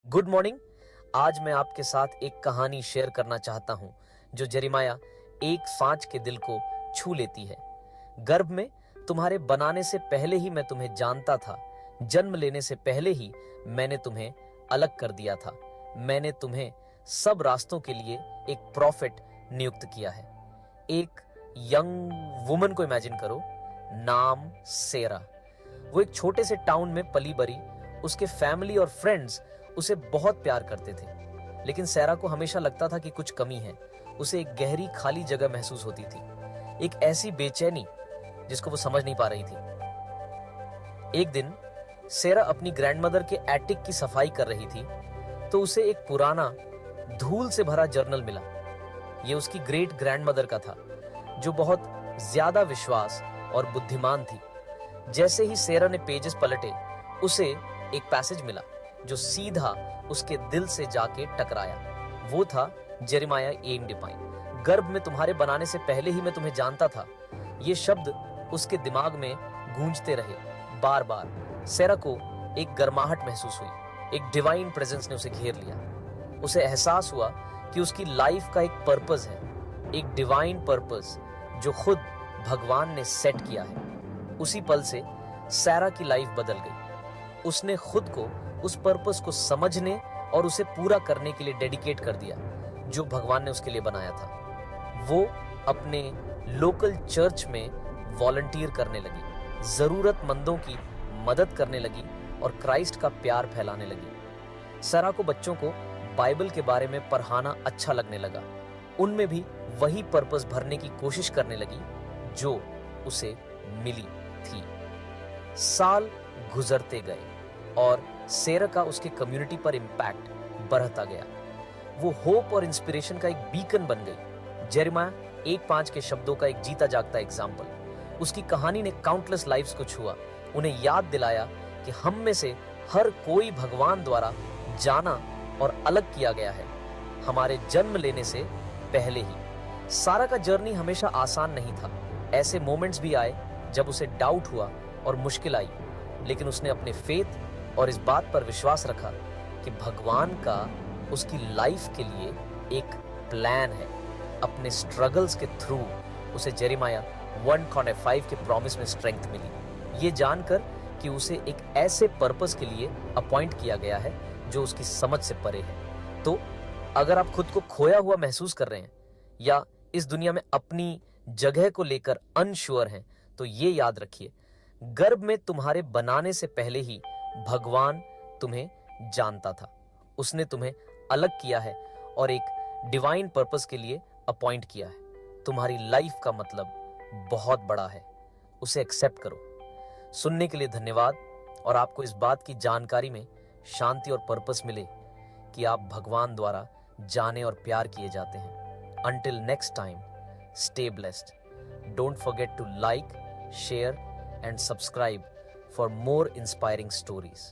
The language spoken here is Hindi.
Good morning. आज मैं आपके साथ एक कहानी शेयर करना चाहता हूं जो जरिमाया 1:5 के दिल को छू लेती है। गर्भ में तुम्हारे बनाने से पहले ही मैं तुम्हें जानता था, जन्म लेने से पहले ही मैंने तुम्हें अलग कर दिया था। मैंने तुम्हें सब रास्तों के लिए एक प्रॉफिट नियुक्त किया है। एक यंग वुमन को इमेजिन करो, नाम सेरा। वो एक छोटे से टाउन में पली बड़ी। उसके फैमिली और फ्रेंड्स उसे बहुत प्यार करते थे, लेकिन सेरा को हमेशा लगता था कि कुछ कमी है। उसे एक गहरी खाली जगह महसूस होती थी, एक ऐसी बेचैनी जिसको वो समझ नहीं पा रही थी। एक दिन सेरा अपनी ग्रैंडमदर के एटिक की सफाई कर रही थी तो उसे एक पुराना धूल से भरा जर्नल मिला। ये उसकी ग्रेट ग्रैंडमदर का था, जो बहुत ज्यादा विश्वास और बुद्धिमान थी। जैसे ही सेरा ने पेजेस पलटे, उसे एक पैसेज मिला जो सीधा उसके दिल से जाके टकराया। वो था जेरेमाया 8:5। गर्भ में तुम्हारे बनाने से पहले ही मैं तुम्हें जानता था। ये शब्द उसके दिमाग में गूंजते रहे बार बार। सेरा को एक गर्माहट महसूस हुई। एक डिवाइन प्रेजेंस ने उसे घेर लिया। उसे एहसास हुआ कि उसकी लाइफ का एक पर्पस है, एक डिवाइन पर्पस जो खुद भगवान ने सेट किया है। उसी पल से सेरा की लाइफ बदल गई। उसने खुद को उस पर्पस को समझने और उसे पूरा करने के लिए डेडिकेट कर दिया जो भगवान ने उसके लिए बनाया था। वो अपने लोकल चर्च में वॉलंटियर करने लगी, जरूरतमंदों की मदद करने लगी और क्राइस्ट का प्यार फैलाने लगी। सेरा को बच्चों को बाइबल के बारे में पढ़ाना अच्छा लगने लगा। उनमें भी वही पर्पस भरने की कोशिश करने लगी जो उसे मिली थी। साल गुजरते गए और सेरा का उसके कम्युनिटी पर इम्पैक्ट बढ़ता गया। वो होप और इंस्पिरेशन का एक बीकन बन गई। जेरेमाया 1:5 के शब्दों का एक जीता जागता एग्जाम्पल। उसकी कहानी ने काउंटलेस लाइफ्स को छुआ, उन्हें याद दिलाया कि हम में से हर कोई भगवान द्वारा जाना और अलग किया गया है, हमारे जन्म लेने से पहले ही। सारा का जर्नी हमेशा आसान नहीं था। ऐसे मोमेंट्स भी आए जब उसे डाउट हुआ और मुश्किल आई, लेकिन उसने अपने फेथ और इस बात पर विश्वास रखा कि भगवान का उसकी लाइफ के लिए एक प्लान है। अपने स्ट्रगल्स के थ्रू उसे जेरेमाया 1:5 के प्रॉमिस में स्ट्रेंथ मिली, ये जानकर कि उसे एक ऐसे पर्पस के लिए अपॉइंट किया गया है जो उसकी समझ से परे है। तो अगर आप खुद को खोया हुआ महसूस कर रहे हैं या इस दुनिया में अपनी जगह को लेकर अनश्योर हैं, तो ये याद रखिए, गर्भ में तुम्हारे बनाने से पहले ही भगवान तुम्हें जानता था। उसने तुम्हें अलग किया है और एक डिवाइन पर्पस के लिए अपॉइंट किया है। तुम्हारी लाइफ का मतलब बहुत बड़ा है, उसे एक्सेप्ट करो। सुनने के लिए धन्यवाद और आपको इस बात की जानकारी में शांति और पर्पस मिले कि आप भगवान द्वारा जाने और प्यार किए जाते हैं। Until next time, stay blessed. Don't forget to like, share and subscribe for more inspiring stories.